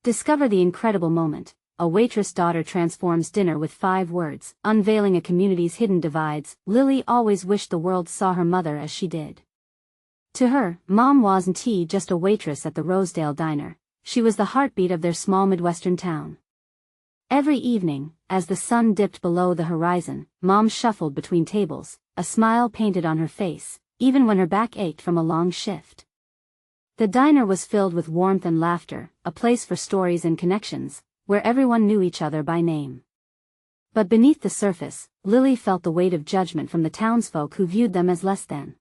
Discover the incredible moment. A waitress daughter transforms dinner with 5 words, unveiling a community's hidden divides. Lily always wished the world saw her mother as she did. To her, Mom wasn't just a waitress at the Rosedale Diner. She was the heartbeat of their small Midwestern town. Every evening, as the sun dipped below the horizon, Mom shuffled between tables, a smile painted on her face, even when her back ached from a long shift. The diner was filled with warmth and laughter, a place for stories and connections, where everyone knew each other by name. But beneath the surface, Lily felt the weight of judgment from the townsfolk who viewed them as less than.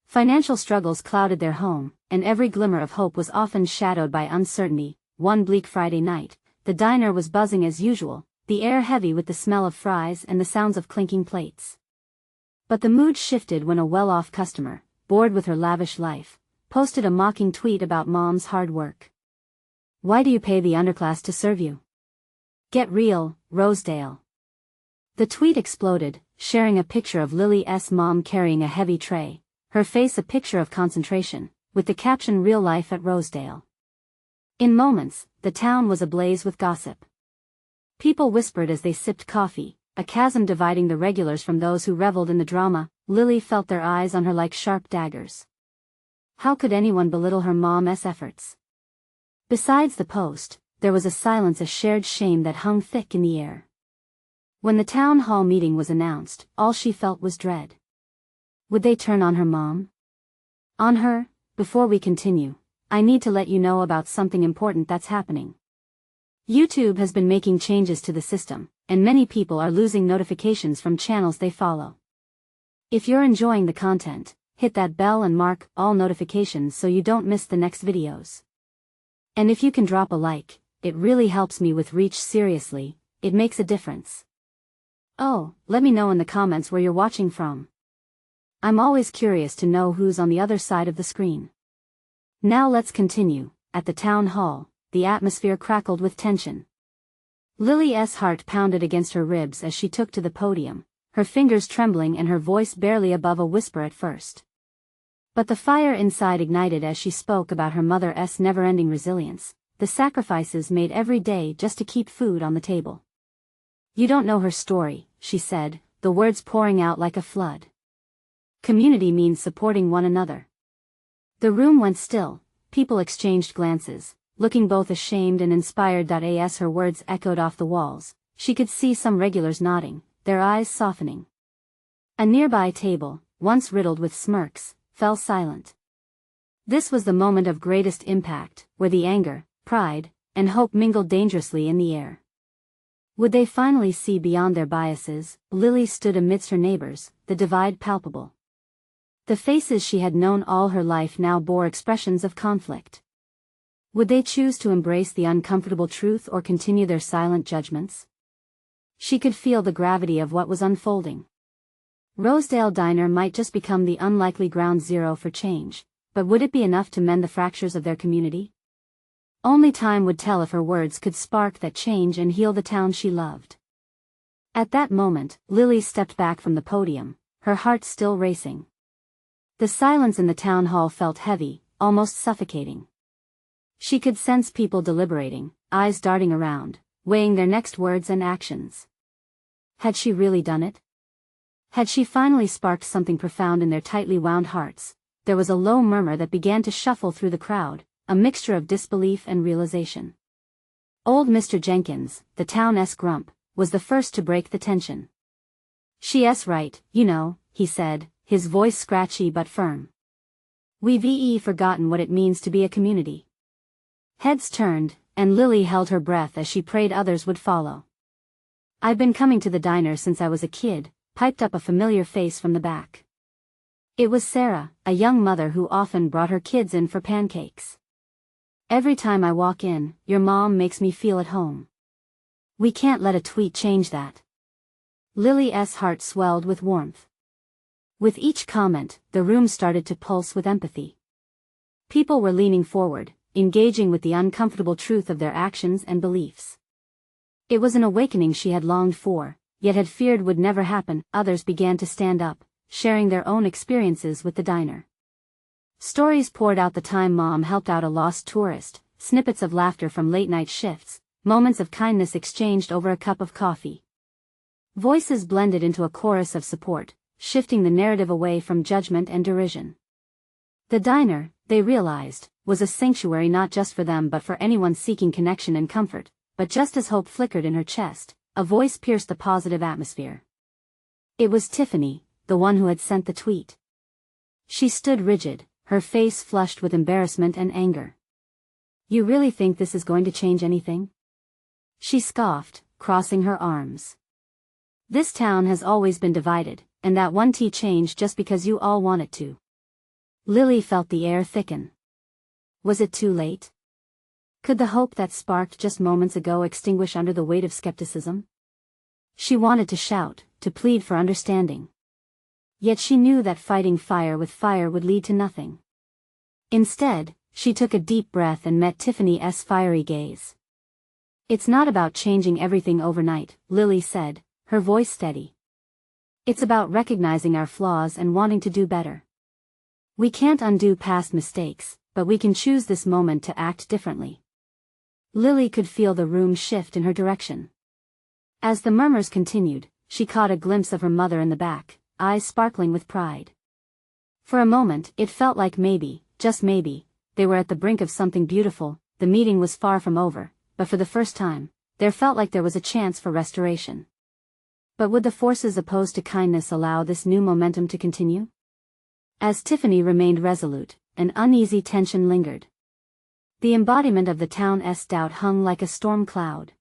Financial struggles clouded their home, and every glimmer of hope was often shadowed by uncertainty. One bleak Friday night, the diner was buzzing as usual, the air heavy with the smell of fries and the sounds of clinking plates. But the mood shifted when a well-off customer, bored with her lavish life, posted a mocking tweet about Mom's hard work. "Why do you pay the underclass to serve you? Get real, Rosedale." The tweet exploded, sharing a picture of Lily's mom carrying a heavy tray, her face a picture of concentration, with the caption "Real life at Rosedale." In moments, the town was ablaze with gossip. People whispered as they sipped coffee, a chasm dividing the regulars from those who reveled in the drama. Lily felt their eyes on her like sharp daggers. How could anyone belittle her mom's efforts? Besides the post, there was a silence, a shared shame that hung thick in the air. When the town hall meeting was announced, all she felt was dread. Would they turn on her mom? On her? Before we continue, I need to let you know about something important that's happening. YouTube has been making changes to the system, and many people are losing notifications from channels they follow. If you're enjoying the content, hit that bell and mark all notifications so you don't miss the next videos. And if you can drop a like, it really helps me with reach. Seriously, it makes a difference. Oh, let me know in the comments where you're watching from. I'm always curious to know who's on the other side of the screen. Now let's continue. At the town hall, the atmosphere crackled with tension. Lily's heart pounded against her ribs as she took to the podium, her fingers trembling and her voice barely above a whisper at first. But the fire inside ignited as she spoke about her mother's never-ending resilience, the sacrifices made every day just to keep food on the table. "You don't know her story," she said, the words pouring out like a flood. "Community means supporting one another." The room went still, people exchanged glances, looking both ashamed and inspired. As her words echoed off the walls, she could see some regulars nodding, their eyes softening. A nearby table, once riddled with smirks, fell silent. This was the moment of greatest impact, where the anger, pride, and hope mingled dangerously in the air. Would they finally see beyond their biases? Lily stood amidst her neighbors, the divide palpable. The faces she had known all her life now bore expressions of conflict. Would they choose to embrace the uncomfortable truth or continue their silent judgments? She could feel the gravity of what was unfolding. Rosedale Diner might just become the unlikely ground zero for change, but would it be enough to mend the fractures of their community? Only time would tell if her words could spark that change and heal the town she loved. At that moment, Lily stepped back from the podium, her heart still racing. The silence in the town hall felt heavy, almost suffocating. She could sense people deliberating, eyes darting around, weighing their next words and actions. Had she really done it? Had she finally sparked something profound in their tightly wound hearts? There was a low murmur that began to shuffle through the crowd, a mixture of disbelief and realization. Old Mr. Jenkins, the town's grump, was the first to break the tension. "She's right, you know," he said, his voice scratchy but firm. "We've forgotten what it means to be a community." Heads turned, and Lily held her breath as she prayed others would follow. "I've been coming to the diner since I was a kid," piped up a familiar face from the back. It was Sarah, a young mother who often brought her kids in for pancakes. "Every time I walk in, your mom makes me feel at home. We can't let a tweet change that." Lily's heart swelled with warmth. With each comment, the room started to pulse with empathy. People were leaning forward, engaging with the uncomfortable truth of their actions and beliefs. It was an awakening she had longed for, yet had feared would never happen. Others began to stand up, sharing their own experiences with the diner. Stories poured out: the time mom helped out a lost tourist, snippets of laughter from late-night shifts, moments of kindness exchanged over a cup of coffee. Voices blended into a chorus of support, shifting the narrative away from judgment and derision. The diner, they realized, was a sanctuary not just for them but for anyone seeking connection and comfort, but just as hope flickered in her chest, a voice pierced the positive atmosphere. It was Tiffany, the one who had sent the tweet. She stood rigid, her face flushed with embarrassment and anger. "You really think this is going to change anything?" She scoffed, crossing her arms. "This town has always been divided, and that one tea changed just because you all want it to." Lily felt the air thicken. Was it too late? Could the hope that sparked just moments ago extinguish under the weight of skepticism? She wanted to shout, to plead for understanding. Yet she knew that fighting fire with fire would lead to nothing. Instead, she took a deep breath and met Tiffany's fiery gaze. "It's not about changing everything overnight," Lily said, her voice steady. "It's about recognizing our flaws and wanting to do better. We can't undo past mistakes, but we can choose this moment to act differently." Lily could feel the room shift in her direction. As the murmurs continued, she caught a glimpse of her mother in the back, eyes sparkling with pride. For a moment, it felt like maybe, just maybe, they were at the brink of something beautiful. The meeting was far from over, but for the first time, there felt like there was a chance for restoration. But would the forces opposed to kindness allow this new momentum to continue? As Tiffany remained resolute, an uneasy tension lingered. The embodiment of the town's doubt hung like a storm cloud.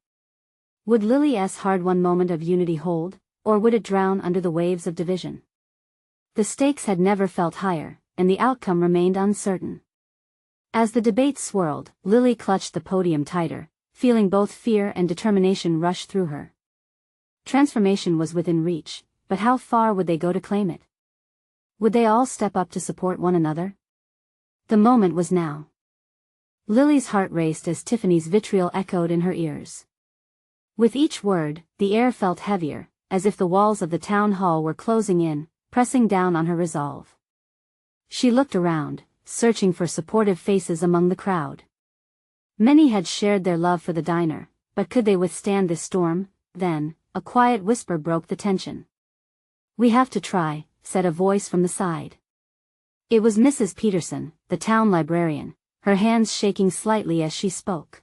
Would Lily's hard-won moment of unity hold, or would it drown under the waves of division? The stakes had never felt higher, and the outcome remained uncertain. As the debate swirled, Lily clutched the podium tighter, feeling both fear and determination rush through her. Transformation was within reach, but how far would they go to claim it? Would they all step up to support one another? The moment was now. Lily's heart raced as Tiffany's vitriol echoed in her ears. With each word, the air felt heavier, as if the walls of the town hall were closing in, pressing down on her resolve. She looked around, searching for supportive faces among the crowd. Many had shared their love for the diner, but could they withstand this storm? Then, a quiet whisper broke the tension. "We have to try," said a voice from the side. It was Mrs. Peterson, the town librarian, her hands shaking slightly as she spoke.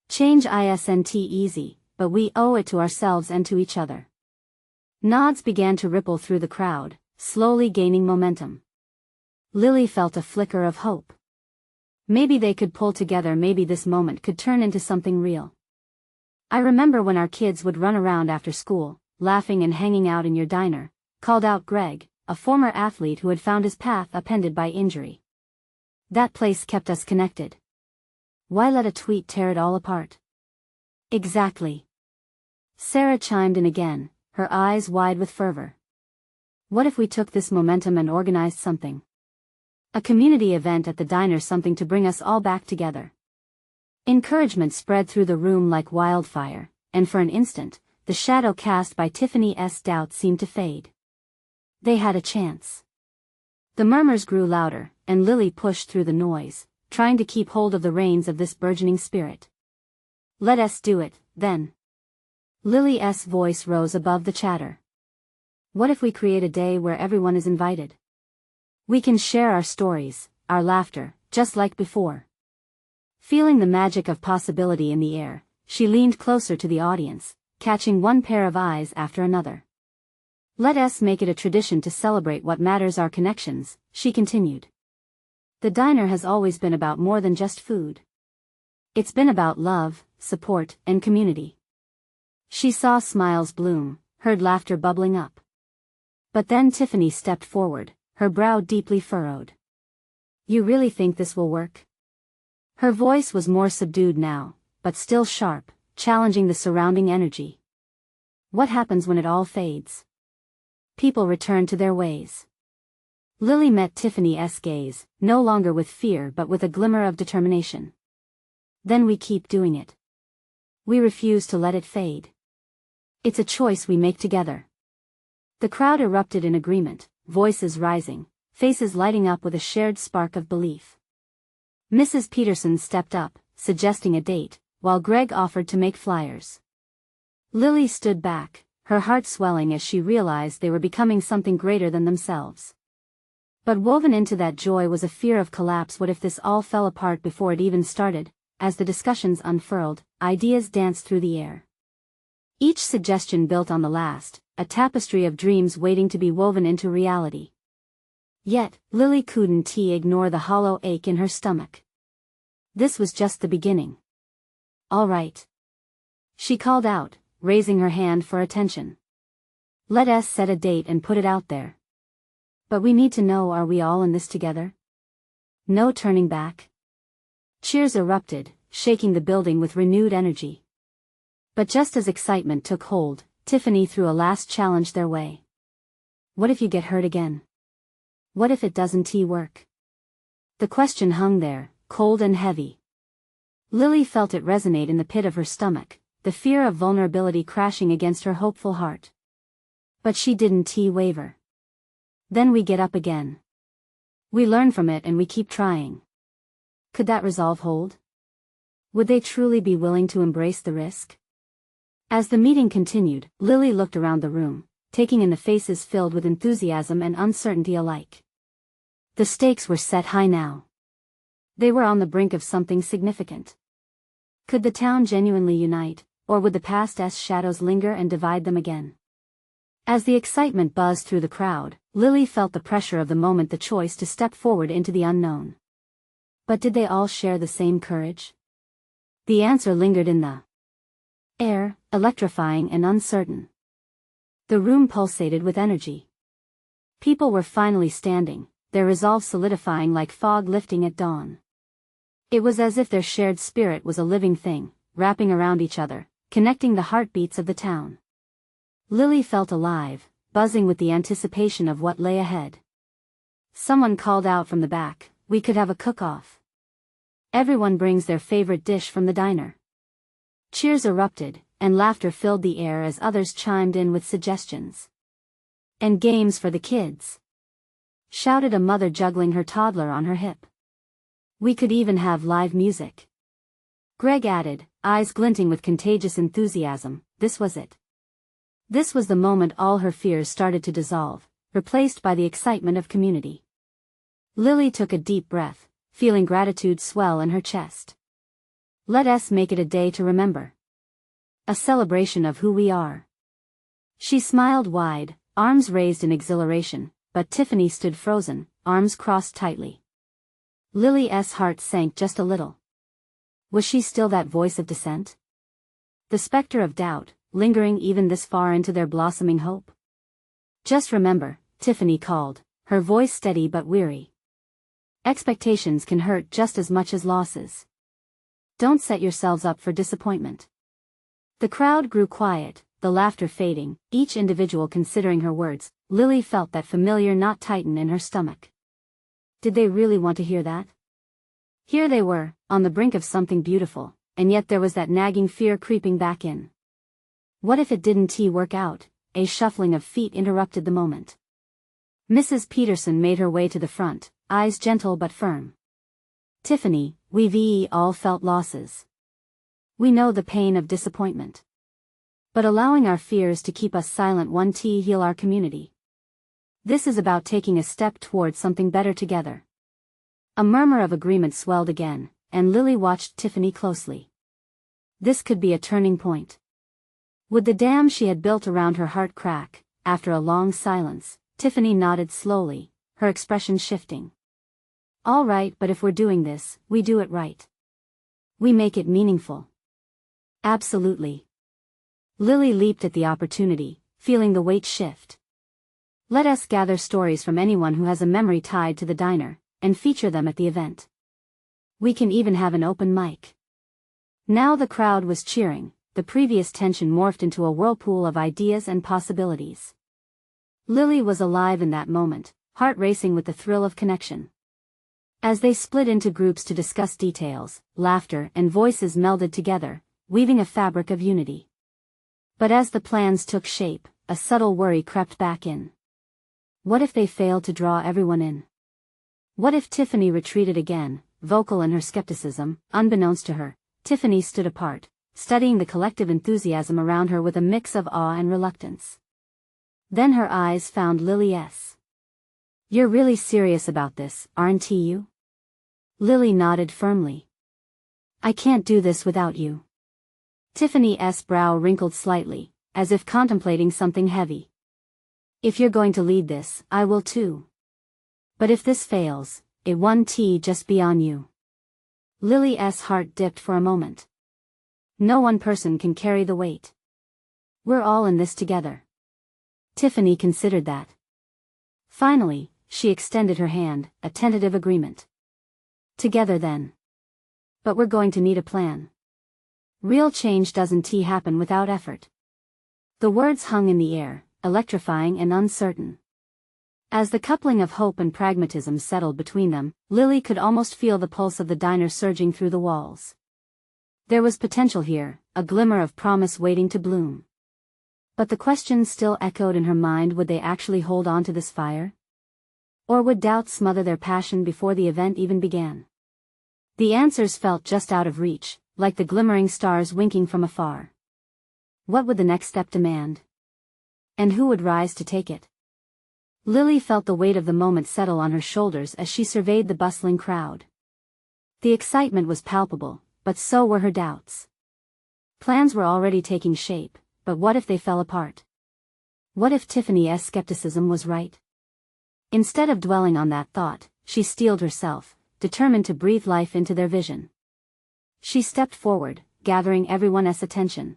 "Change isn't easy, but we owe it to ourselves and to each other." Nods began to ripple through the crowd, slowly gaining momentum. Lily felt a flicker of hope. Maybe they could pull together, maybe this moment could turn into something real. "I remember when our kids would run around after school, laughing and hanging out in your diner," called out Greg, a former athlete who had found his path upended by injury. "That place kept us connected. Why let a tweet tear it all apart?" "Exactly." Sarah chimed in again, her eyes wide with fervor. "What if we took this momentum and organized something? A community event at the diner, something to bring us all back together." Encouragement spread through the room like wildfire, and for an instant, the shadow cast by Tiffany's doubt seemed to fade. They had a chance. The murmurs grew louder, and Lily pushed through the noise, trying to keep hold of the reins of this burgeoning spirit. "Let us do it, then." Lily's voice rose above the chatter. "What if we create a day where everyone is invited? We can share our stories, our laughter, just like before." Feeling the magic of possibility in the air, she leaned closer to the audience, catching one pair of eyes after another. "Let us make it a tradition to celebrate what matters, our connections," she continued. "The diner has always been about more than just food. It's been about love, support, and community." She saw smiles bloom, heard laughter bubbling up. But then Tiffany stepped forward, her brow deeply furrowed. "You really think this will work?" Her voice was more subdued now, but still sharp, challenging the surrounding energy. "What happens when it all fades? People return to their ways." Lily met Tiffany's gaze, no longer with fear but with a glimmer of determination. "Then we keep doing it. We refuse to let it fade. It's a choice we make together." The crowd erupted in agreement, voices rising, faces lighting up with a shared spark of belief. Mrs. Peterson stepped up, suggesting a date, while Greg offered to make flyers. Lily stood back, her heart swelling as she realized they were becoming something greater than themselves. But woven into that joy was a fear of collapse. What if this all fell apart before it even started? As the discussions unfurled, ideas danced through the air. Each suggestion built on the last, a tapestry of dreams waiting to be woven into reality. Yet, Lily couldn't ignore the hollow ache in her stomach. This was just the beginning. "All right," she called out, raising her hand for attention. "Let us set a date and put it out there. But we need to know, are we all in this together? No turning back." Cheers erupted, shaking the building with renewed energy. But just as excitement took hold, Tiffany threw a last challenge their way. "What if you get hurt again? What if it doesn't work?" The question hung there, cold and heavy. Lily felt it resonate in the pit of her stomach, the fear of vulnerability crashing against her hopeful heart. But she didn't waver. "Then we get up again. We learn from it and we keep trying." Could that resolve hold? Would they truly be willing to embrace the risk? As the meeting continued, Lily looked around the room, taking in the faces filled with enthusiasm and uncertainty alike. The stakes were set high now. They were on the brink of something significant. Could the town genuinely unite, or would the past's shadows linger and divide them again? As the excitement buzzed through the crowd, Lily felt the pressure of the moment, the choice to step forward into the unknown. But did they all share the same courage? The answer lingered in the air, electrifying and uncertain. The room pulsated with energy. People were finally standing, their resolve solidifying like fog lifting at dawn. It was as if their shared spirit was a living thing, wrapping around each other, connecting the heartbeats of the town. Lily felt alive, buzzing with the anticipation of what lay ahead. Someone called out from the back, "We could have a cook-off. Everyone brings their favorite dish from the diner." Cheers erupted, and laughter filled the air as others chimed in with suggestions. "And games for the kids," shouted a mother juggling her toddler on her hip. "We could even have live music," Greg added, eyes glinting with contagious enthusiasm. This was it. This was the moment all her fears started to dissolve, replaced by the excitement of community. Lily took a deep breath, feeling gratitude swell in her chest. Let us make it a day to remember. A celebration of who we are. She smiled wide, arms raised in exhilaration, but Tiffany stood frozen, arms crossed tightly. Lily's heart sank just a little. Was she still that voice of dissent? The specter of doubt, lingering even this far into their blossoming hope? "Just remember," Tiffany called, her voice steady but weary. "Expectations can hurt just as much as losses. Don't set yourselves up for disappointment." The crowd grew quiet, the laughter fading, each individual considering her words. Lily felt that familiar knot tighten in her stomach. Did they really want to hear that? Here they were, on the brink of something beautiful, and yet there was that nagging fear creeping back in. What if it didn't work out? A shuffling of feet interrupted the moment. Mrs. Peterson made her way to the front, eyes gentle but firm. "Tiffany, we've all felt losses. We know the pain of disappointment. But allowing our fears to keep us silent won't heal our community. This is about taking a step towards something better together." A murmur of agreement swelled again, and Lily watched Tiffany closely. This could be a turning point. Would the dam she had built around her heart crack? After a long silence, Tiffany nodded slowly, her expression shifting. "All right, but if we're doing this, we do it right. We make it meaningful." "Absolutely." Lily leaped at the opportunity, feeling the weight shift. "Let us gather stories from anyone who has a memory tied to the diner, and feature them at the event. We can even have an open mic." Now the crowd was cheering, the previous tension morphed into a whirlpool of ideas and possibilities. Lily was alive in that moment, heart racing with the thrill of connection. As they split into groups to discuss details, laughter and voices melded together, weaving a fabric of unity. But as the plans took shape, a subtle worry crept back in. What if they failed to draw everyone in? What if Tiffany retreated again, vocal in her skepticism. Unbeknownst to her, Tiffany stood apart, studying the collective enthusiasm around her with a mix of awe and reluctance. Then her eyes found Lily S. "You're really serious about this, aren't you?" Lily nodded firmly. "I can't do this without you." Tiffany's brow wrinkled slightly, as if contemplating something heavy. "If you're going to lead this, I will too. But if this fails, it won't just be on you." Lily's heart dipped for a moment. No one person can carry the weight. We're all in this together. Tiffany considered that. Finally, she extended her hand, a tentative agreement. "Together then. But we're going to need a plan. Real change doesn't happen without effort." The words hung in the air, electrifying and uncertain. As the coupling of hope and pragmatism settled between them, Lily could almost feel the pulse of the diner surging through the walls. There was potential here, a glimmer of promise waiting to bloom. But the questions still echoed in her mind: would they actually hold on to this fire? Or would doubt smother their passion before the event even began? The answers felt just out of reach, like the glimmering stars winking from afar. What would the next step demand? And who would rise to take it? Lily felt the weight of the moment settle on her shoulders as she surveyed the bustling crowd. The excitement was palpable, but so were her doubts. Plans were already taking shape, but what if they fell apart? What if Tiffany's skepticism was right? Instead of dwelling on that thought, she steeled herself, determined to breathe life into their vision. She stepped forward, gathering everyone's attention.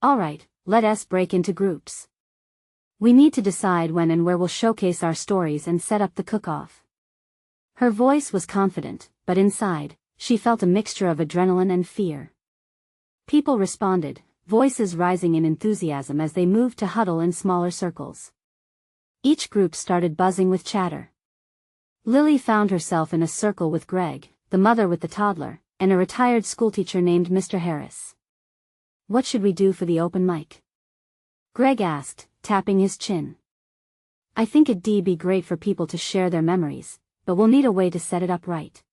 "All right, let us break into groups. We need to decide when and where we'll showcase our stories and set up the cook-off." Her voice was confident, but inside, she felt a mixture of adrenaline and fear. People responded, voices rising in enthusiasm as they moved to huddle in smaller circles. Each group started buzzing with chatter. Lily found herself in a circle with Greg, the mother with the toddler, and a retired schoolteacher named Mr. Harris. "What should we do for the open mic?" Greg asked, tapping his chin. "I think it'd be great for people to share their memories, but we'll need a way to set it up right."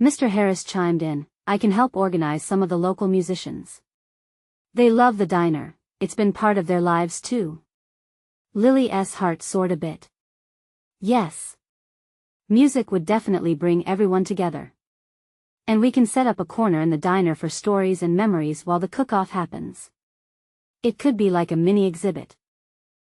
Mr. Harris chimed in, "I can help organize some of the local musicians. They love the diner, it's been part of their lives too." Lily's heart soared a bit. Yes. Music would definitely bring everyone together. And we can set up a corner in the diner for stories and memories while the cook-off happens. It could be like a mini exhibit.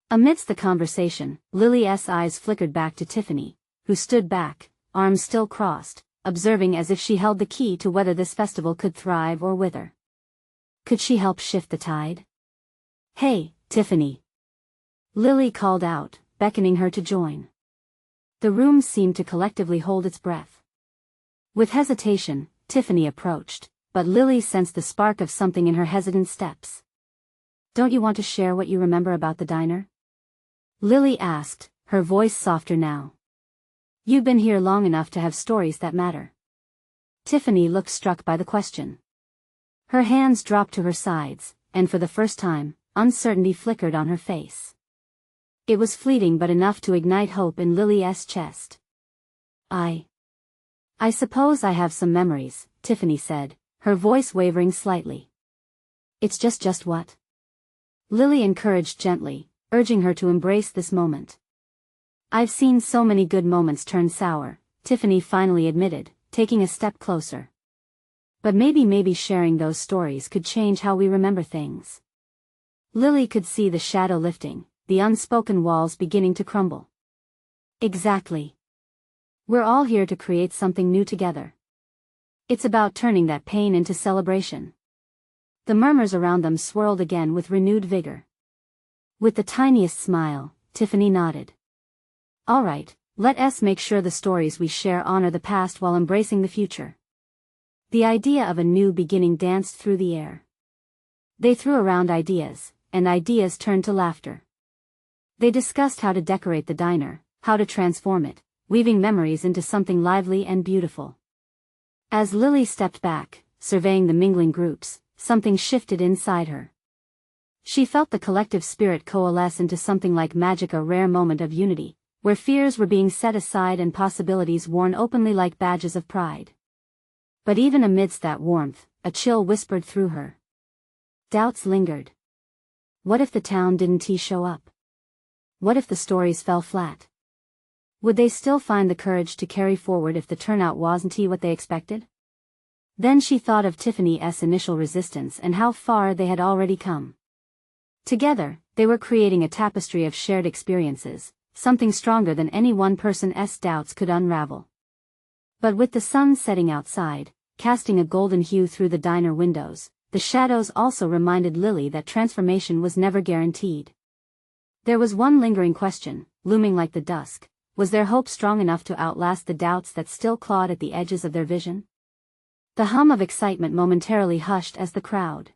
Amidst the conversation, Lily's eyes flickered back to Tiffany, who stood back, arms still crossed, observing as if she held the key to whether this festival could thrive or wither. Could she help shift the tide? "Hey, Tiffany!" Lily called out, beckoning her to join. The room seemed to collectively hold its breath. With hesitation, Tiffany approached, but Lily sensed the spark of something in her hesitant steps. "Don't you want to share what you remember about the diner?" Lily asked, her voice softer now. "You've been here long enough to have stories that matter." Tiffany looked struck by the question. Her hands dropped to her sides, and for the first time, uncertainty flickered on her face. It was fleeting but enough to ignite hope in Lily's chest. I suppose I have some memories," Tiffany said, her voice wavering slightly. "It's just what?" Lily encouraged gently, urging her to embrace this moment. "I've seen so many good moments turn sour," Tiffany finally admitted, taking a step closer. "But maybe sharing those stories could change how we remember things." Lily could see the shadow lifting, the unspoken walls beginning to crumble. "Exactly. We're all here to create something new together. It's about turning that pain into celebration." The murmurs around them swirled again with renewed vigor. With the tiniest smile, Tiffany nodded. "All right, let us make sure the stories we share honor the past while embracing the future." The idea of a new beginning danced through the air. They threw around ideas, and ideas turned to laughter. They discussed how to decorate the diner, how to transform it, weaving memories into something lively and beautiful. As Lily stepped back, surveying the mingling groups, something shifted inside her. She felt the collective spirit coalesce into something like magic, a rare moment of unity, where fears were being set aside and possibilities worn openly like badges of pride. But even amidst that warmth, a chill whispered through her. Doubts lingered. What if the town didn't show up? What if the stories fell flat? Would they still find the courage to carry forward if the turnout wasn't what they expected? Then she thought of Tiffany's initial resistance and how far they had already come. Together, they were creating a tapestry of shared experiences, something stronger than any one person's doubts could unravel. But with the sun setting outside, casting a golden hue through the diner windows, the shadows also reminded Lily that transformation was never guaranteed. There was one lingering question, looming like the dusk: was their hope strong enough to outlast the doubts that still clawed at the edges of their vision? The hum of excitement momentarily hushed as the crowd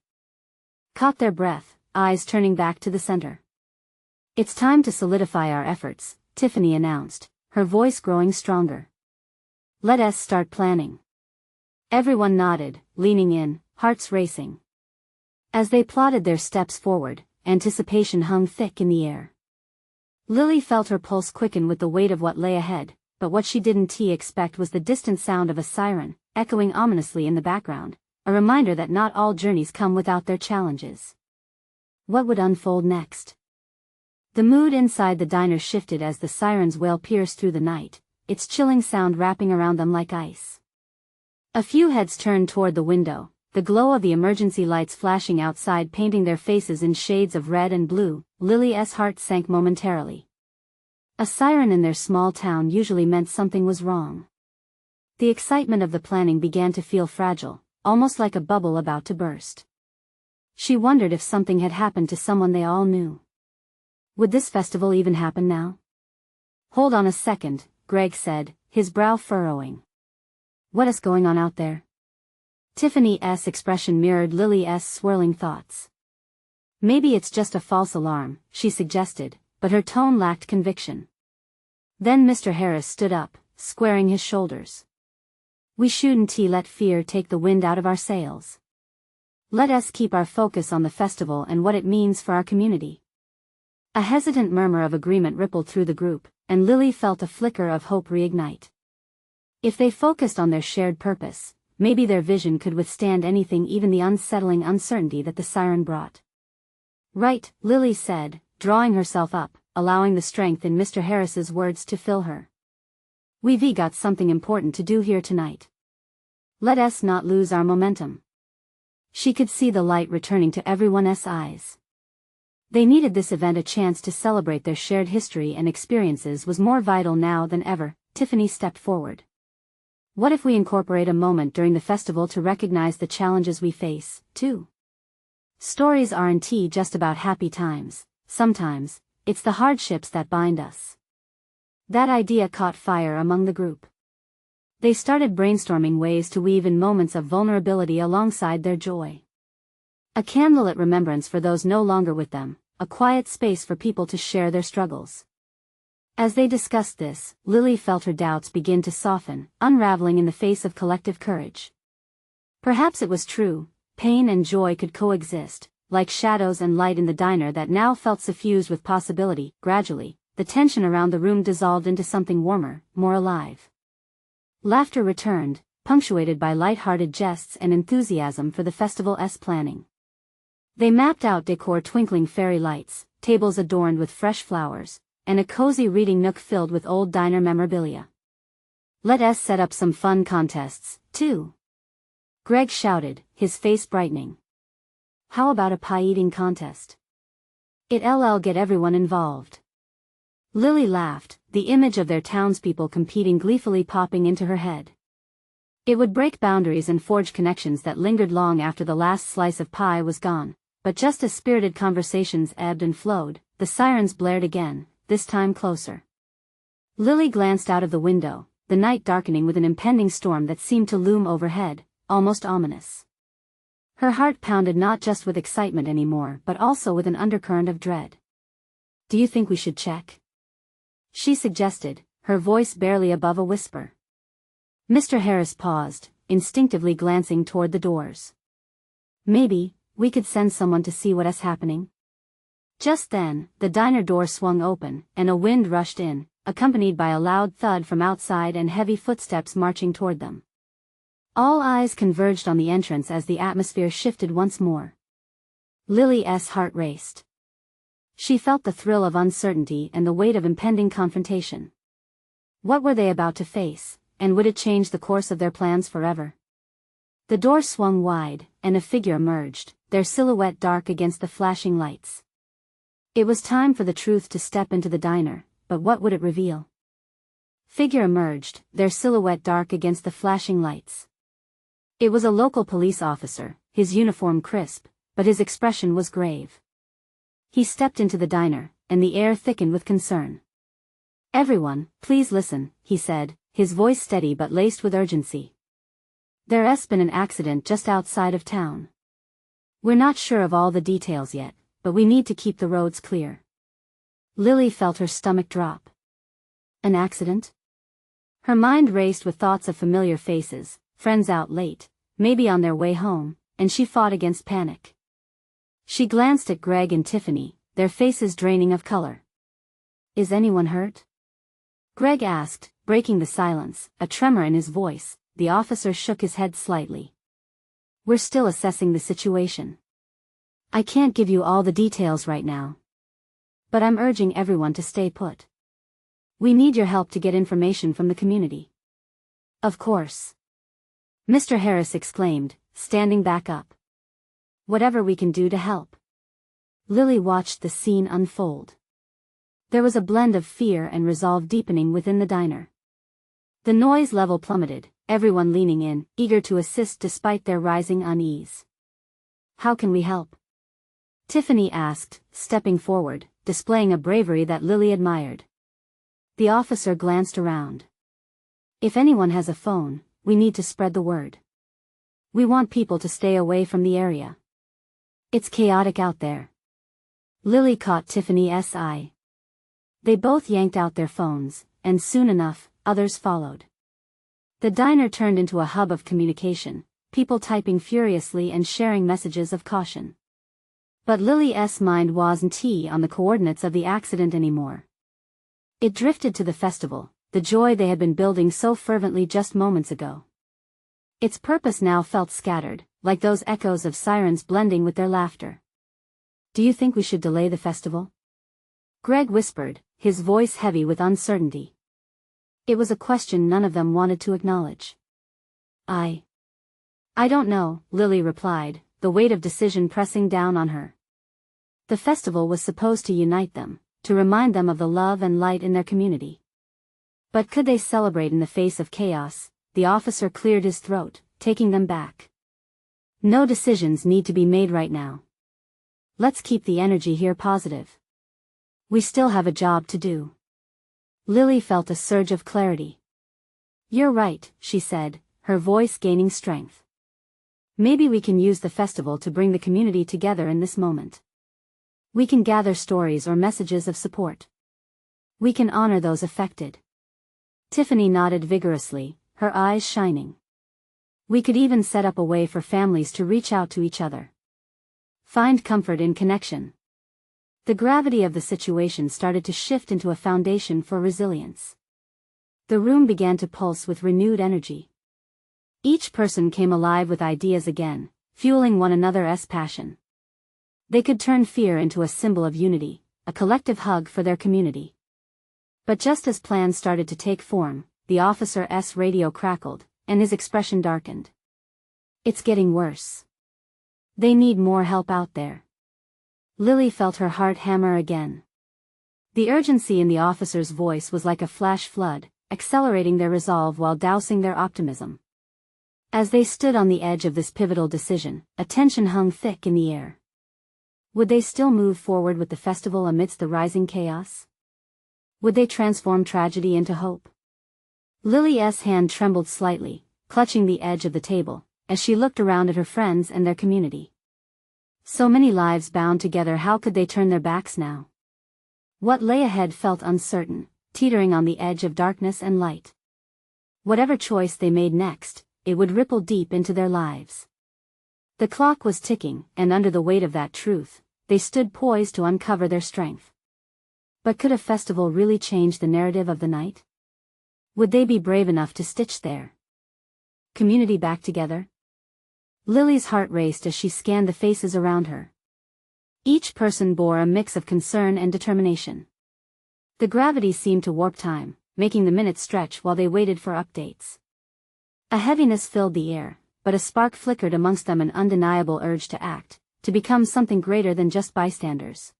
caught their breath, eyes turning back to the center. It's time to solidify our efforts, Tiffany announced, her voice growing stronger. Let us start planning. Everyone nodded, leaning in, hearts racing. As they plodded their steps forward, anticipation hung thick in the air. Lily felt her pulse quicken with the weight of what lay ahead, but what she didn't expect was the distant sound of a siren, echoing ominously in the background, a reminder that not all journeys come without their challenges. What would unfold next? The mood inside the diner shifted as the siren's wail pierced through the night, its chilling sound wrapping around them like ice. A few heads turned toward the window, the glow of the emergency lights flashing outside painting their faces in shades of red and blue. Lily's heart sank momentarily. A siren in their small town usually meant something was wrong. The excitement of the planning began to feel fragile, almost like a bubble about to burst. She wondered if something had happened to someone they all knew. Would this festival even happen now? Hold on a second, Greg said, his brow furrowing. What is going on out there? Tiffany's expression mirrored Lily's swirling thoughts. Maybe it's just a false alarm, she suggested, but her tone lacked conviction. Then Mr. Harris stood up, squaring his shoulders. We shouldn't let fear take the wind out of our sails. Let us keep our focus on the festival and what it means for our community. A hesitant murmur of agreement rippled through the group, and Lily felt a flicker of hope reignite. If they focused on their shared purpose, maybe their vision could withstand anything, even the unsettling uncertainty that the siren brought. Right, Lily said, drawing herself up, allowing the strength in Mr. Harris's words to fill her. We've got something important to do here tonight. Let us not lose our momentum. She could see the light returning to everyone's eyes. They needed this event, a chance to celebrate their shared history and experiences was more vital now than ever. Tiffany stepped forward. What if we incorporate a moment during the festival to recognize the challenges we face, too? Stories aren't just about happy times, sometimes, it's the hardships that bind us. That idea caught fire among the group. They started brainstorming ways to weave in moments of vulnerability alongside their joy. A candlelit remembrance for those no longer with them, a quiet space for people to share their struggles. As they discussed this, Lily felt her doubts begin to soften, unraveling in the face of collective courage. Perhaps it was true, pain and joy could coexist, like shadows and light in the diner that now felt suffused with possibility. Gradually, the tension around the room dissolved into something warmer, more alive. Laughter returned, punctuated by light-hearted jests and enthusiasm for the festival's planning. They mapped out decor, twinkling fairy lights, tables adorned with fresh flowers, and a cozy reading nook filled with old diner memorabilia. Let us set up some fun contests, too. Greg shouted, his face brightening. How about a pie-eating contest? It'll get everyone involved. Lily laughed, the image of their townspeople competing gleefully popping into her head. It would break boundaries and forge connections that lingered long after the last slice of pie was gone, but just as spirited conversations ebbed and flowed, the sirens blared again, this time closer. Lily glanced out of the window, the night darkening with an impending storm that seemed to loom overhead, almost ominous. Her heart pounded not just with excitement anymore but also with an undercurrent of dread. Do you think we should check? She suggested, her voice barely above a whisper. Mr. Harris paused, instinctively glancing toward the doors. Maybe, we could send someone to see what's happening. Just then, the diner door swung open, and a wind rushed in, accompanied by a loud thud from outside and heavy footsteps marching toward them. All eyes converged on the entrance as the atmosphere shifted once more. Lily's heart raced. She felt the thrill of uncertainty and the weight of impending confrontation. What were they about to face, and would it change the course of their plans forever? The door swung wide, and a figure emerged, their silhouette dark against the flashing lights. It was time for the truth to step into the diner, but what would it reveal? Figure emerged, their silhouette dark against the flashing lights. It was a local police officer, his uniform crisp, but his expression was grave. He stepped into the diner, and the air thickened with concern. "Everyone, please listen," he said, his voice steady but laced with urgency. "There's been an accident just outside of town. We're not sure of all the details yet, but we need to keep the roads clear." Lily felt her stomach drop. An accident? Her mind raced with thoughts of familiar faces, friends out late, maybe on their way home, and she fought against panic. She glanced at Greg and Tiffany, their faces draining of color. "Is anyone hurt?" Greg asked, breaking the silence, a tremor in his voice. The officer shook his head slightly. "We're still assessing the situation. I can't give you all the details right now. But I'm urging everyone to stay put. We need your help to get information from the community." "Of course," Mr. Harris exclaimed, standing back up. "Whatever we can do to help." Lily watched the scene unfold. There was a blend of fear and resolve deepening within the diner. The noise level plummeted, everyone leaning in, eager to assist despite their rising unease. "How can we help?" Tiffany asked, stepping forward, displaying a bravery that Lily admired. The officer glanced around. "If anyone has a phone, we need to spread the word. We want people to stay away from the area. It's chaotic out there." Lily caught Tiffany's eye. They both yanked out their phones, and soon enough, others followed. The diner turned into a hub of communication, people typing furiously and sharing messages of caution. But Lily's mind wasn't on the coordinates of the accident anymore. It drifted to the festival, the joy they had been building so fervently just moments ago. Its purpose now felt scattered, like those echoes of sirens blending with their laughter. "Do you think we should delay the festival?" Greg whispered, his voice heavy with uncertainty. It was a question none of them wanted to acknowledge. I don't know," Lily replied, the weight of decision pressing down on her. The festival was supposed to unite them, to remind them of the love and light in their community. But could they celebrate in the face of chaos? The officer cleared his throat, taking them back. "No decisions need to be made right now. Let's keep the energy here positive. We still have a job to do." Lily felt a surge of clarity. "You're right," she said, her voice gaining strength. "Maybe we can use the festival to bring the community together in this moment. We can gather stories or messages of support. We can honor those affected." Tiffany nodded vigorously, her eyes shining. "We could even set up a way for families to reach out to each other. Find comfort in connection." The gravity of the situation started to shift into a foundation for resilience. The room began to pulse with renewed energy. Each person came alive with ideas again, fueling one another's passion. They could turn fear into a symbol of unity, a collective hug for their community. But just as plans started to take form, the officer's radio crackled, and his expression darkened. "It's getting worse. They need more help out there." Lily felt her heart hammer again. The urgency in the officer's voice was like a flash flood, accelerating their resolve while dousing their optimism. As they stood on the edge of this pivotal decision, a tension hung thick in the air. Would they still move forward with the festival amidst the rising chaos? Would they transform tragedy into hope? Lily's hand trembled slightly, clutching the edge of the table, as she looked around at her friends and their community. So many lives bound together, how could they turn their backs now? What lay ahead felt uncertain, teetering on the edge of darkness and light. Whatever choice they made next, it would ripple deep into their lives. The clock was ticking, and under the weight of that truth, they stood poised to uncover their strength. But could a festival really change the narrative of the night? Would they be brave enough to stitch their community back together? Lily's heart raced as she scanned the faces around her. Each person bore a mix of concern and determination. The gravity seemed to warp time, making the minutes stretch while they waited for updates. A heaviness filled the air, but a spark flickered amongst them, an undeniable urge to act, to become something greater than just bystanders.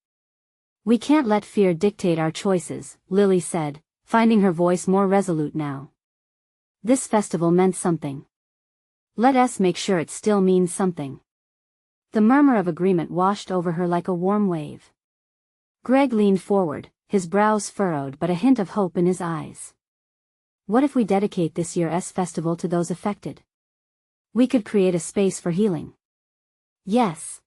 "We can't let fear dictate our choices," Lily said, finding her voice more resolute now. "This festival meant something. Let us make sure it still means something." The murmur of agreement washed over her like a warm wave. Greg leaned forward, his brows furrowed but a hint of hope in his eyes. "What if we dedicate this year's festival to those affected? We could create a space for healing." "Yes."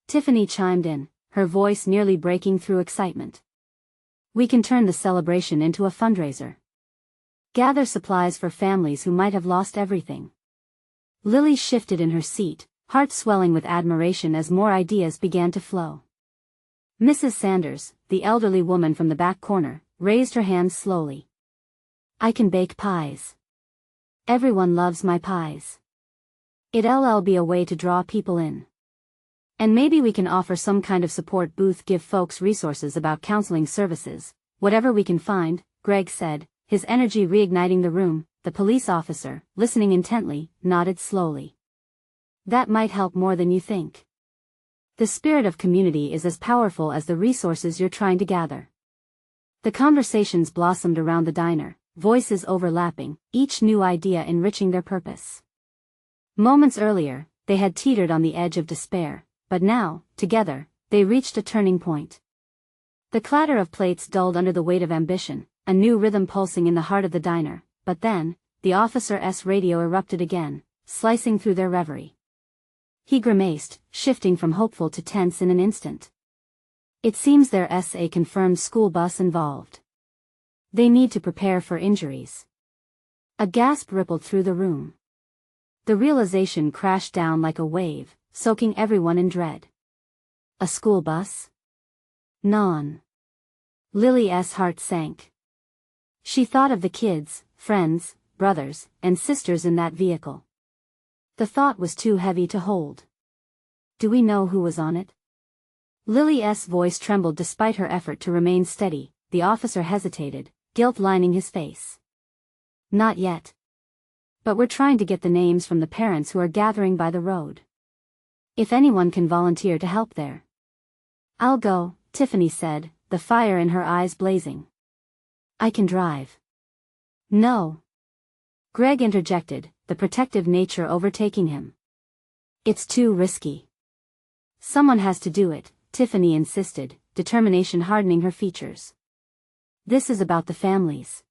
Tiffany chimed in, her voice nearly breaking through excitement. "We can turn the celebration into a fundraiser. Gather supplies for families who might have lost everything." Lily shifted in her seat, heart swelling with admiration as more ideas began to flow. Mrs. Sanders, the elderly woman from the back corner, raised her hands slowly. "I can bake pies. Everyone loves my pies. It'll be a way to draw people in. And maybe we can offer some kind of support booth, give folks resources about counseling services, whatever we can find," Greg said, his energy reigniting the room. The police officer, listening intently, nodded slowly. "That might help more than you think. The spirit of community is as powerful as the resources you're trying to gather." The conversations blossomed around the diner, voices overlapping, each new idea enriching their purpose. Moments earlier, they had teetered on the edge of despair, but now, together, they reached a turning point. The clatter of plates dulled under the weight of ambition, a new rhythm pulsing in the heart of the diner, but then, the officer's radio erupted again, slicing through their reverie. He grimaced, shifting from hopeful to tense in an instant. "It seems there's a confirmed school bus involved. They need to prepare for injuries." A gasp rippled through the room. The realization crashed down like a wave, soaking everyone in dread. A school bus? Non. Lily's heart sank. She thought of the kids, friends, brothers, and sisters in that vehicle. The thought was too heavy to hold. "Do we know who was on it?" Lily's voice trembled despite her effort to remain steady. The officer hesitated, guilt lining his face. "Not yet. But we're trying to get the names from the parents who are gathering by the road. If anyone can volunteer to help there." "I'll go," Tiffany said, the fire in her eyes blazing. "I can drive." "No." Greg interjected, the protective nature overtaking him. "It's too risky." "Someone has to do it," Tiffany insisted, determination hardening her features. "This is about the families.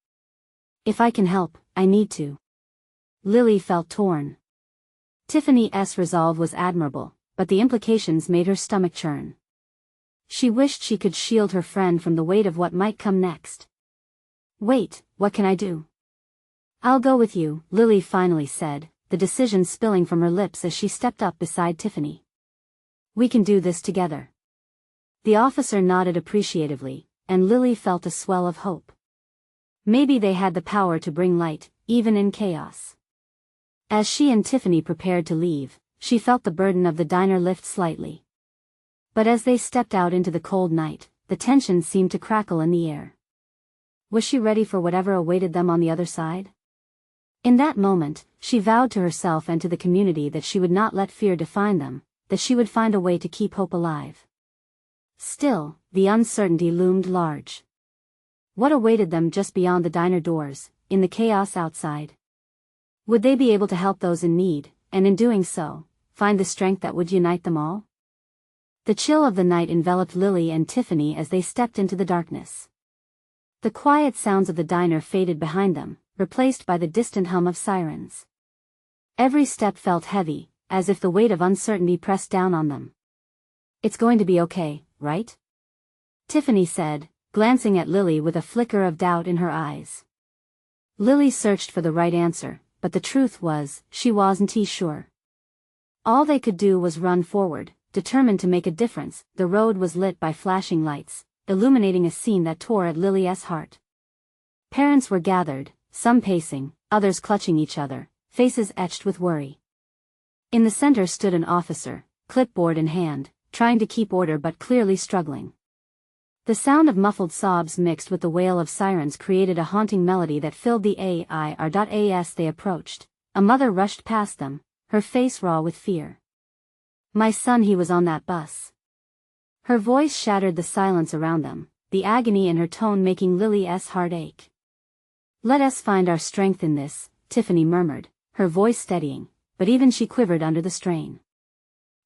If I can help, I need to." Lily felt torn. Tiffany's resolve was admirable, but the implications made her stomach churn. She wished she could shield her friend from the weight of what might come next. "Wait, what can I do?" "I'll go with you," Lily finally said, the decision spilling from her lips as she stepped up beside Tiffany. "We can do this together." The officer nodded appreciatively, and Lily felt a swell of hope. Maybe they had the power to bring light, even in chaos. As she and Tiffany prepared to leave, she felt the burden of the diner lift slightly. But as they stepped out into the cold night, the tension seemed to crackle in the air. Was she ready for whatever awaited them on the other side? In that moment, she vowed to herself and to the community that she would not let fear define them, that she would find a way to keep hope alive. Still, the uncertainty loomed large. What awaited them just beyond the diner doors, in the chaos outside? Would they be able to help those in need, and in doing so, find the strength that would unite them all? The chill of the night enveloped Lily and Tiffany as they stepped into the darkness. The quiet sounds of the diner faded behind them, replaced by the distant hum of sirens. Every step felt heavy, as if the weight of uncertainty pressed down on them. "It's going to be okay, right?" Tiffany said, glancing at Lily with a flicker of doubt in her eyes. Lily searched for the right answer, but the truth was, she wasn't sure. All they could do was run forward, determined to make a difference. The road was lit by flashing lights, illuminating a scene that tore at Lily's heart. Parents were gathered, some pacing, others clutching each other, faces etched with worry. In the center stood an officer, clipboard in hand, trying to keep order but clearly struggling. The sound of muffled sobs mixed with the wail of sirens created a haunting melody that filled the air. As they approached, a mother rushed past them, her face raw with fear. "My son, he was on that bus." Her voice shattered the silence around them, the agony in her tone making Lily's heart ache. "Let us find our strength in this," Tiffany murmured, her voice steadying, but even she quivered under the strain.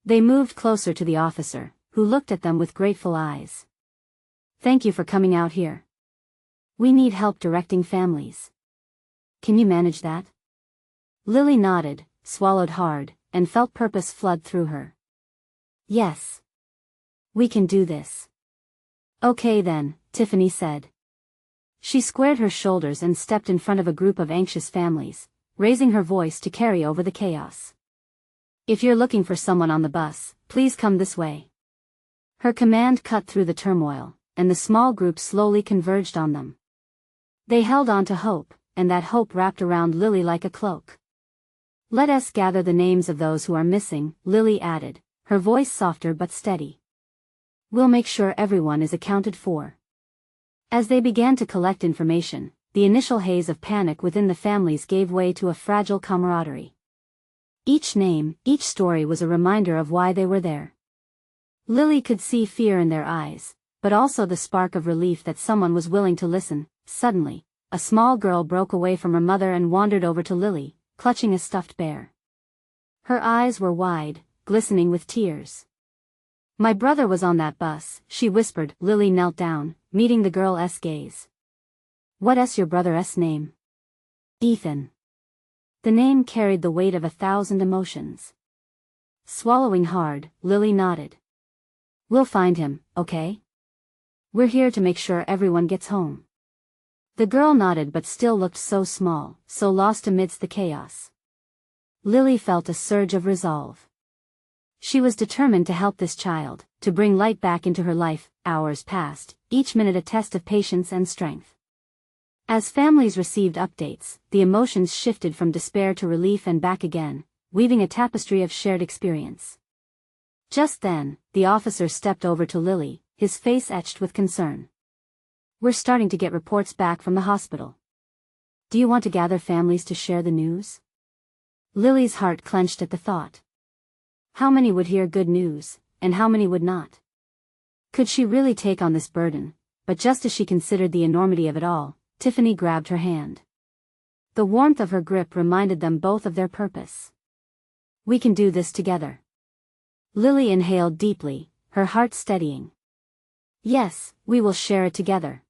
They moved closer to the officer, who looked at them with grateful eyes. "Thank you for coming out here. We need help directing families. Can you manage that?" Lily nodded, swallowed hard, and felt purpose flood through her. "Yes. We can do this." "Okay then," Tiffany said. She squared her shoulders and stepped in front of a group of anxious families, raising her voice to carry over the chaos. "If you're looking for someone on the bus, please come this way." Her command cut through the turmoil, and the small group slowly converged on them. They held on to hope, and that hope wrapped around Lily like a cloak. "Let us gather the names of those who are missing," Lily added, her voice softer but steady. "We'll make sure everyone is accounted for." As they began to collect information, the initial haze of panic within the families gave way to a fragile camaraderie. Each name, each story was a reminder of why they were there. Lily could see fear in their eyes, but also the spark of relief that someone was willing to listen. Suddenly, a small girl broke away from her mother and wandered over to Lily, clutching a stuffed bear. Her eyes were wide, glistening with tears. "My brother was on that bus," she whispered. Lily knelt down, meeting the girl's gaze. "What's your brother's name?" "Ethan." The name carried the weight of 1,000 emotions. Swallowing hard, Lily nodded. "We'll find him, okay? We're here to make sure everyone gets home." The girl nodded but still looked so small, so lost amidst the chaos. Lily felt a surge of resolve. She was determined to help this child, to bring light back into her life. Hours passed, each minute a test of patience and strength. As families received updates, the emotions shifted from despair to relief and back again, weaving a tapestry of shared experience. Just then, the officer stepped over to Lily, his face etched with concern. "We're starting to get reports back from the hospital. Do you want to gather families to share the news?" Lily's heart clenched at the thought. How many would hear good news, and how many would not? Could she really take on this burden? But just as she considered the enormity of it all, Tiffany grabbed her hand. The warmth of her grip reminded them both of their purpose. "We can do this together." Lily inhaled deeply, her heart steadying. "Yes, we will share it together."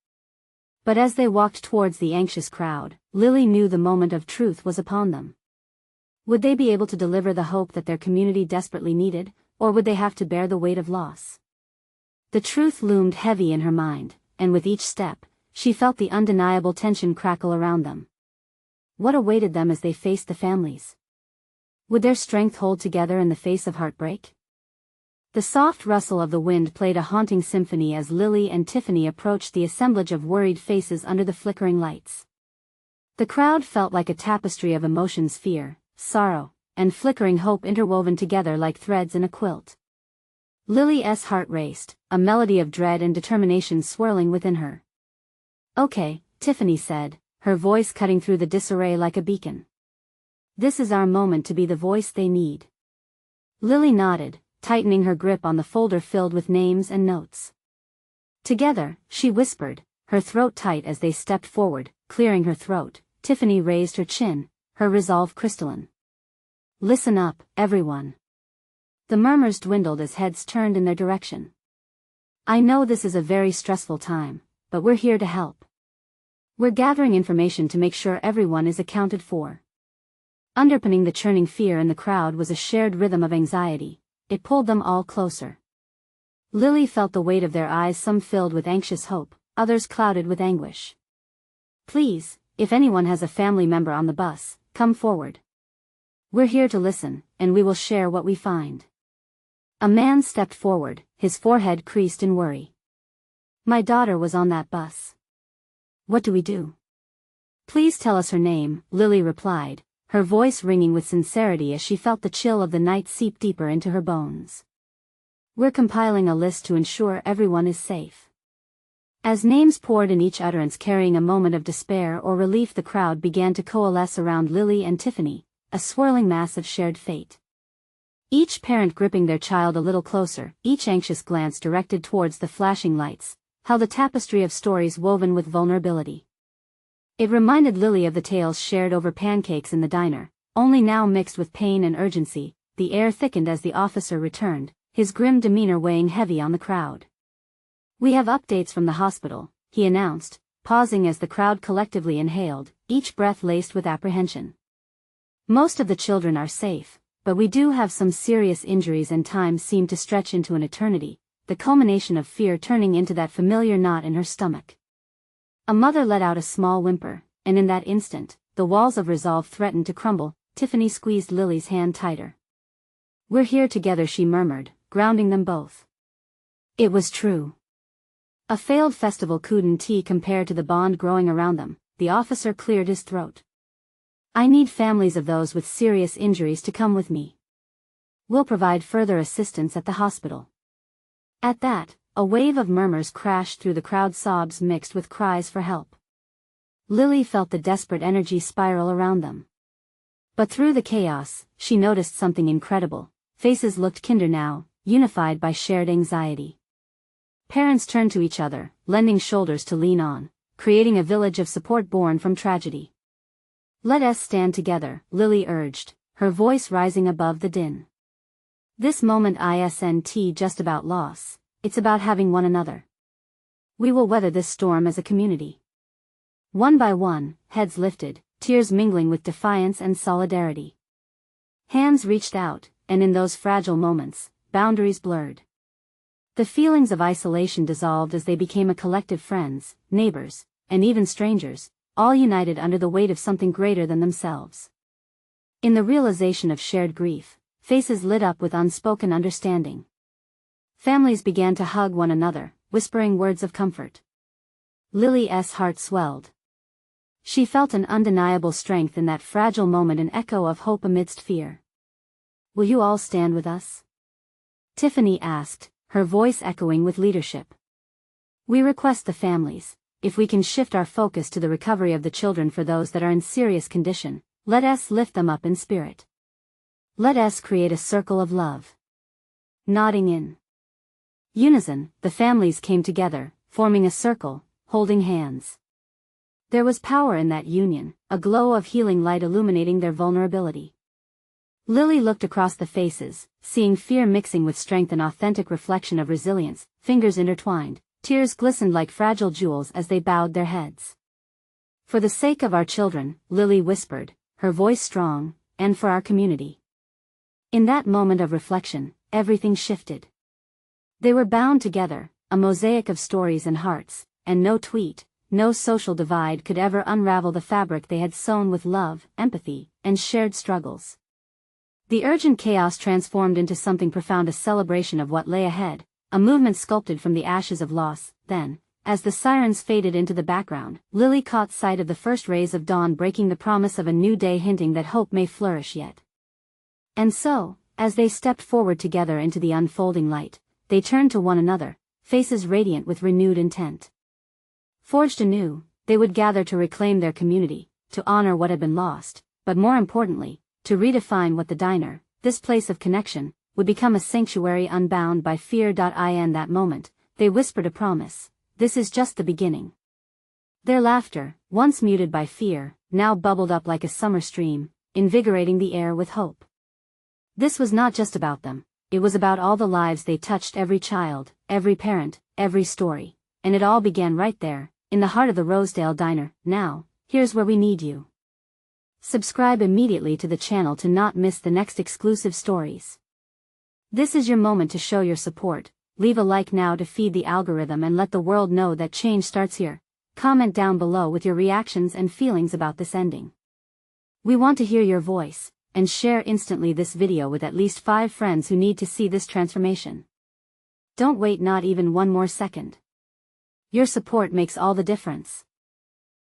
But as they walked towards the anxious crowd, Lily knew the moment of truth was upon them. Would they be able to deliver the hope that their community desperately needed, or would they have to bear the weight of loss? The truth loomed heavy in her mind, and with each step, she felt the undeniable tension crackle around them. What awaited them as they faced the families? Would their strength hold together in the face of heartbreak? The soft rustle of the wind played a haunting symphony as Lily and Tiffany approached the assemblage of worried faces under the flickering lights. The crowd felt like a tapestry of emotions: fear, sorrow, and flickering hope interwoven together like threads in a quilt. Lily's heart raced, a melody of dread and determination swirling within her. "Okay," Tiffany said, her voice cutting through the disarray like a beacon. "This is our moment to be the voice they need." Lily nodded, tightening her grip on the folder filled with names and notes. "Together," she whispered, her throat tight as they stepped forward, clearing her throat. Tiffany raised her chin, her resolve crystalline. "Listen up, everyone." The murmurs dwindled as heads turned in their direction. "I know this is a very stressful time, but we're here to help. We're gathering information to make sure everyone is accounted for." Underpinning the churning fear in the crowd was a shared rhythm of anxiety. It pulled them all closer. Lily felt the weight of their eyes, some filled with anxious hope, others clouded with anguish. "Please, if anyone has a family member on the bus, come forward. We're here to listen, and we will share what we find." A man stepped forward, his forehead creased in worry. My daughter was on that bus. What do we do? Please tell us her name, Lily replied, her voice ringing with sincerity as she felt the chill of the night seep deeper into her bones. We're compiling a list to ensure everyone is safe. As names poured in, each utterance carrying a moment of despair or relief, the crowd began to coalesce around Lily and Tiffany, a swirling mass of shared fate. Each parent gripping their child a little closer, each anxious glance directed towards the flashing lights, held a tapestry of stories woven with vulnerability. It reminded Lily of the tales shared over pancakes in the diner, only now mixed with pain and urgency. The air thickened as the officer returned, his grim demeanor weighing heavy on the crowd. We have updates from the hospital, he announced, pausing as the crowd collectively inhaled, each breath laced with apprehension. Most of the children are safe, but we do have some serious injuries, and time seemed to stretch into an eternity, the culmination of fear turning into that familiar knot in her stomach. A mother let out a small whimper, and in that instant, the walls of resolve threatened to crumble. Tiffany squeezed Lily's hand tighter. We're here together, she murmured, grounding them both. It was true. A failed festival couldn't compare to the bond growing around them. The officer cleared his throat. I need families of those with serious injuries to come with me. We'll provide further assistance at the hospital. At that, a wave of murmurs crashed through the crowd, sobs mixed with cries for help. Lily felt the desperate energy spiral around them. But through the chaos, she noticed something incredible. Faces looked kinder now, unified by shared anxiety. Parents turned to each other, lending shoulders to lean on, creating a village of support born from tragedy. Let us stand together, Lily urged, her voice rising above the din. This moment isn't just about loss, it's about having one another. We will weather this storm as a community. One by one, heads lifted, tears mingling with defiance and solidarity. Hands reached out, and in those fragile moments, boundaries blurred. The feelings of isolation dissolved as they became a collective: friends, neighbors, and even strangers, all united under the weight of something greater than themselves. In the realization of shared grief, faces lit up with unspoken understanding. Families began to hug one another, whispering words of comfort. Lily's heart swelled. She felt an undeniable strength in that fragile moment, an echo of hope amidst fear. Will you all stand with us? Tiffany asked, her voice echoing with leadership. We request the families, if we can shift our focus to the recovery of the children. For those that are in serious condition, let us lift them up in spirit. Let us create a circle of love. Nodding in unison, the families came together, forming a circle, holding hands. There was power in that union, a glow of healing light illuminating their vulnerability. Lily looked across the faces, seeing fear mixing with strength, an authentic reflection of resilience. Fingers intertwined, tears glistened like fragile jewels as they bowed their heads. For the sake of our children, Lily whispered, her voice strong, and for our community. In that moment of reflection, everything shifted. They were bound together, a mosaic of stories and hearts, and no tweet, no social divide could ever unravel the fabric they had sewn with love, empathy, and shared struggles. The urgent chaos transformed into something profound, a celebration of what lay ahead, a movement sculpted from the ashes of loss. Then, as the sirens faded into the background, Lily caught sight of the first rays of dawn breaking the promise of a new day, hinting that hope may flourish yet. And so, as they stepped forward together into the unfolding light, they turned to one another, faces radiant with renewed intent. Forged anew, they would gather to reclaim their community, to honor what had been lost, but more importantly, to redefine what the diner, this place of connection, would become, a sanctuary unbound by fear. In that moment, they whispered a promise: this is just the beginning. Their laughter, once muted by fear, now bubbled up like a summer stream, invigorating the air with hope. This was not just about them, it was about all the lives they touched, every child, every parent, every story, and it all began right there, in the heart of the Rosedale Diner. Now, here's where we need you. Subscribe immediately to the channel to not miss the next exclusive stories. This is your moment to show your support. Leave a like now to feed the algorithm and let the world know that change starts here. Comment down below with your reactions and feelings about this ending. We want to hear your voice, and share instantly this video with at least 5 friends who need to see this transformation. Don't wait not even one more second. Your support makes all the difference.